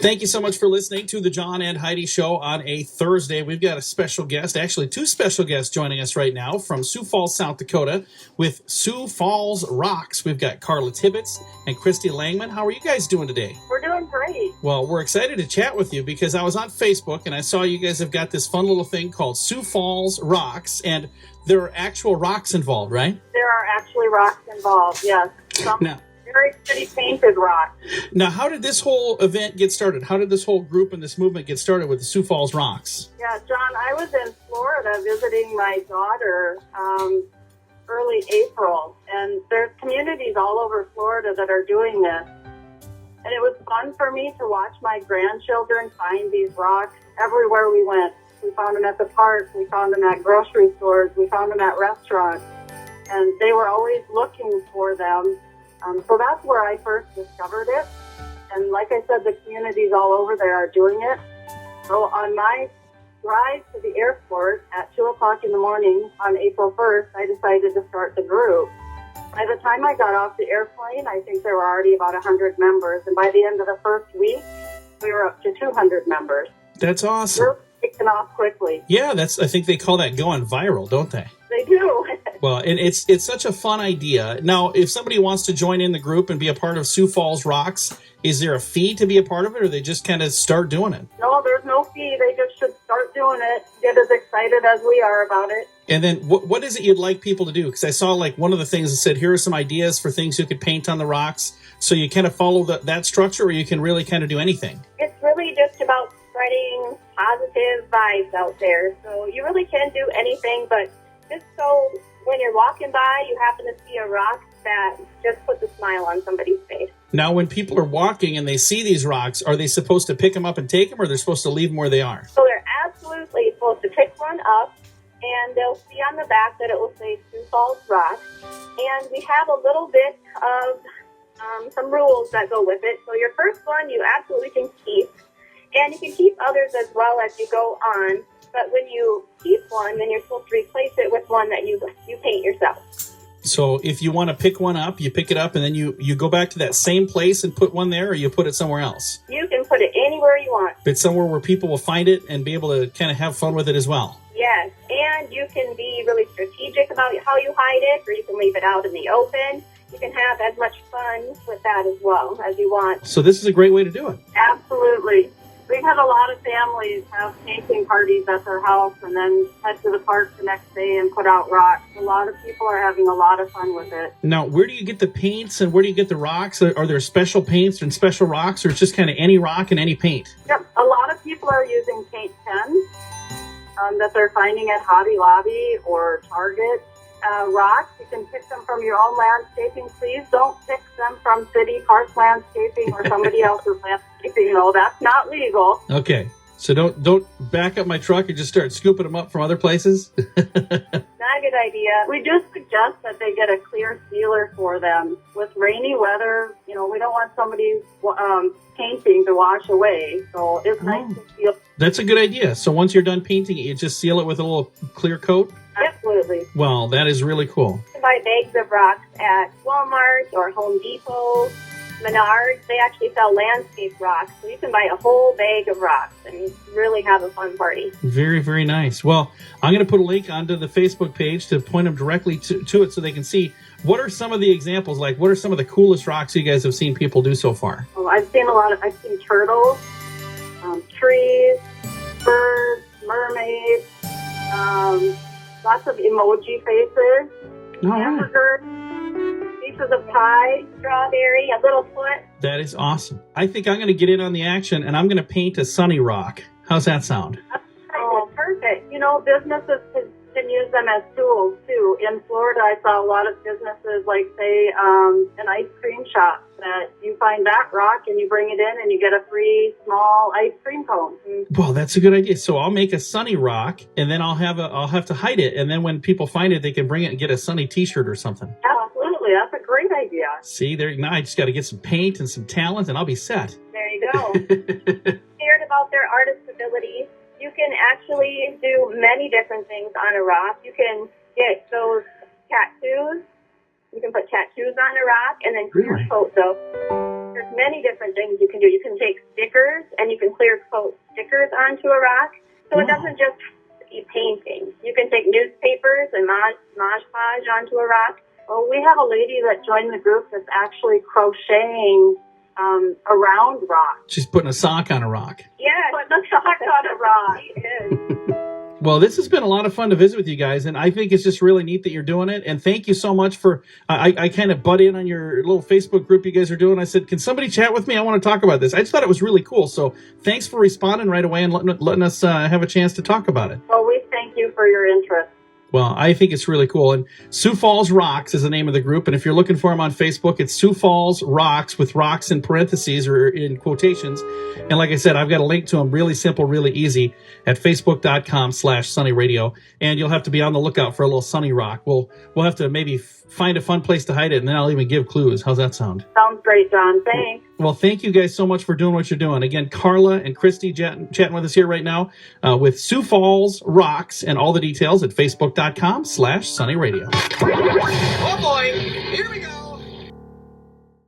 Thank you so much for listening to the John and Heidi Show on a Thursday. We've got a special guest, actually two special guests joining us right now from Sioux Falls, South Dakota with Sioux Falls Rocks. We've got Carla Tibbetts and Christy Langman. How are you guys doing today? We're doing great. Well, we're excited to chat with you because I was on Facebook and I saw you guys have got this fun little thing called Sioux Falls Rocks, and there are actual rocks involved, right? There are actually rocks involved, yes. Some very pretty painted rocks. Now, how did this whole event get started? How did this whole group and this movement get started with the Sioux Falls Rocks? Yeah, John, I was in Florida visiting my daughter early April, and there's communities all over Florida that are doing this. And it was fun for me to watch my grandchildren find these rocks everywhere we went. We found them at the park, we found them at grocery stores, we found them at restaurants, and they were always looking for them. So that's where I first discovered it. And like I said, the communities all over there are doing it. So on my drive to the airport at 2 o'clock in the morning on April 1st, I decided to start the group. By the time I got off the airplane, I think there were already about 100 members. And by the end of the first week, we were up to 200 members. That's awesome. We're kicking off quickly. Yeah, I think they call that going viral, don't they? They do. Well, and it's such a fun idea. Now, if somebody wants to join in the group and be a part of Sioux Falls Rocks, is there a fee to be a part of it, or they just kind of start doing it? No, there's no fee. They just should start doing it, get as excited as we are about it. And then what is it you'd like people to do? Because I saw like one of the things that said, here are some ideas for things you could paint on the rocks. So you kind of follow that structure, or you can really kind of do anything? It's really just about spreading positive vibes out there. So you really can do anything, but just so when you're walking by, you happen to see a rock that just puts a smile on somebody's face. Now, when people are walking and they see these rocks, are they supposed to pick them up and take them, or they're supposed to leave them where they are? So they're absolutely supposed to pick one up, and they'll see on the back that it will say Sioux Falls Rocks. And we have a little bit of some rules that go with it. So your first one, you absolutely can keep. And you can keep others as well as you go on. But when you keep one, then you're supposed to replace it with one that you paint yourself. So if you want to pick one up, you pick it up, and then you go back to that same place and put one there, or you put it somewhere else? You can put it anywhere you want. It's somewhere where people will find it and be able to kind of have fun with it as well. Yes, and you can be really strategic about how you hide it, or you can leave it out in the open. You can have as much fun with that as well as you want. So this is a great way to do it. Absolutely. We've had a lot of families have painting parties at their house and then head to the park the next day and put out rocks. A lot of people are having a lot of fun with it. Now, where do you get the paints and where do you get the rocks? Are there special paints and special rocks, or it's just kind of any rock and any paint? Yep. A lot of people are using paint pens that they're finding at Hobby Lobby or Target. Rocks, you can pick them from your own landscaping. Please don't pick them from City Park Landscaping or somebody else's landscaping. No, that's not legal. Okay, so don't back up my truck and just start scooping them up from other places. Not a good idea. We do suggest that they get a clear sealer for them. With rainy weather, we don't want somebody's painting to wash away. So it's nice to seal. That's a good idea. So once you're done painting it, you just seal it with a little clear coat? Absolutely. Well, that is really cool. You can buy bags of rocks at Walmart or Home Depot, Menards. They actually sell landscape rocks, so you can buy a whole bag of rocks and really have a fun party. Very, very nice. Well, I'm going to put a link onto the Facebook page to point them directly to it so they can see what are some of the examples, like what are some of the coolest rocks you guys have seen people do so far? Well, I've seen turtles, trees, birds, mermaids, lots of emoji faces, hamburgers, pieces of pie, strawberry, a little foot. That is awesome. I think I'm going to get in on the action, and I'm going to paint a sunny rock. How's that sound? Oh, perfect. Businesses can use them as tools, too. In Florida, I saw a lot of businesses, like, say, an ice cream shop, that you find that rock and you bring it in and you get a free small ice cream cone. Well, that's a good idea. So I'll make a sunny rock, and then I'll have to hide it, and then when people find it, they can bring it and get a sunny T-shirt or something. Absolutely. That's a great idea. See, now I just got to get some paint and some talent, and I'll be set. There you go. Cared about their artist abilities. You can actually do many different things on a rock. You can get those tattoos. You can put tattoos on a rock and then clear coat those. There's many different things you can do. You can take stickers and you can clear coat stickers onto a rock. So it doesn't just be painting. You can take newspapers and Mod Podge onto a rock. Well, we have a lady that joined the group that's actually crocheting around rocks. She's putting a sock on a rock. Yeah, Putting a sock on a rock. she is. Well, this has been a lot of fun to visit with you guys, and I think it's just really neat that you're doing it. And thank you so much for. I kind of butt in on your little Facebook group you guys are doing. I said, "Can somebody chat with me? I want to talk about this." I just thought it was really cool. So thanks for responding right away and letting us have a chance to talk about it. Well, we thank you for your interest. Well, I think it's really cool. And Sioux Falls Rocks is the name of the group. And if you're looking for them on Facebook, it's Sioux Falls Rocks with rocks in parentheses or in quotations. And like I said, I've got a link to them, really simple, really easy, at facebook.com/Sunny Radio. And you'll have to be on the lookout for a little sunny rock. We'll have to maybe find a fun place to hide it, and then I'll even give clues. How's that sound? Sounds great, John. Thanks. Well, thank you guys so much for doing what you're doing. Again, Carla and Christy chatting with us here right now with Sioux Falls Rocks, and all the details at facebook.com/Sunny Radio. Oh boy, here we go.